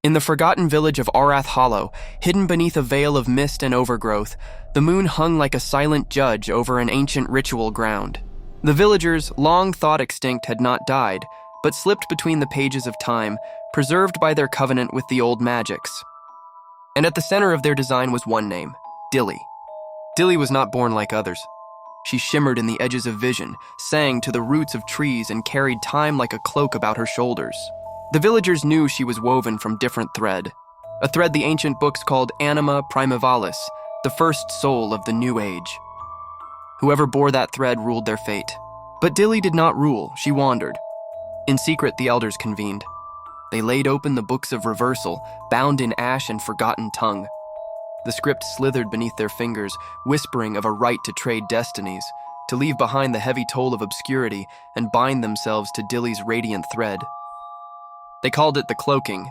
In the forgotten village of Arath Hollow, hidden beneath a veil of mist and overgrowth, the moon hung like a silent judge over an ancient ritual ground. The villagers, long thought extinct, had not died, but slipped between the pages of time, preserved by their covenant with the old magics. And at the center of their design was one name, Dilly. Dilly was not born like others. She shimmered in the edges of vision, sang to the roots of trees, and carried time like a cloak about her shoulders. The villagers knew she was woven from different thread, a thread the ancient books called Anima Primaveris, the first soul of the New Age. Whoever bore that thread ruled their fate. But Dilly did not rule, she wandered. In secret, the elders convened. They laid open the books of reversal, bound in ash and forgotten tongue. The script slithered beneath their fingers, whispering of a right to trade destinies, to leave behind the heavy toll of obscurity and bind themselves to Dilly's radiant thread. They called it the cloaking.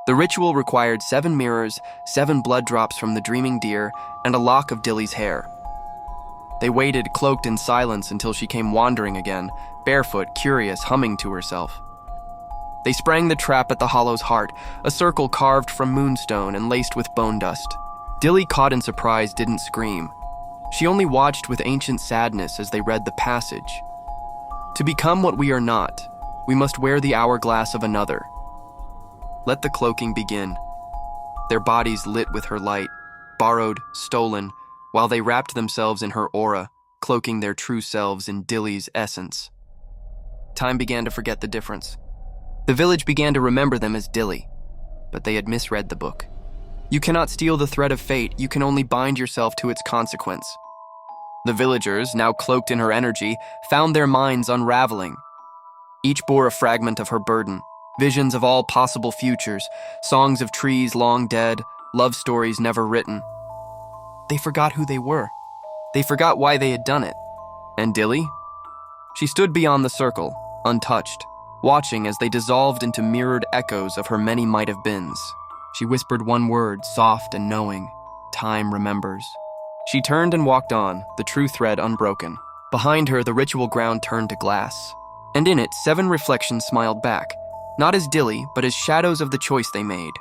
The ritual required 7 mirrors, 7 blood drops from the dreaming deer, and a lock of Dilly's hair. They waited, cloaked in silence, until she came wandering again, barefoot, curious, humming to herself. They sprang the trap at the hollow's heart, a circle carved from moonstone and laced with bone dust. Dilly, caught in surprise, didn't scream. She only watched with ancient sadness as they read the passage. To become what we are not, we must wear the hourglass of another. Let the cloaking begin. Their bodies lit with her light, borrowed, stolen, while they wrapped themselves in her aura, cloaking their true selves in Dilly's essence. Time began to forget the difference. The village began to remember them as Dilly, but they had misread the book. You cannot steal the thread of fate, you can only bind yourself to its consequence. The villagers, now cloaked in her energy, found their minds unraveling. Each bore a fragment of her burden, visions of all possible futures, songs of trees long dead, love stories never written. They forgot who they were. They forgot why they had done it. And Dilly? She stood beyond the circle, untouched, watching as they dissolved into mirrored echoes of her many might-have-beens. She whispered one word, soft and knowing. Time remembers. She turned and walked on, the true thread unbroken. Behind her, the ritual ground turned to glass. And in it, 7 reflections smiled back, not as Dilly, but as shadows of the choice they made.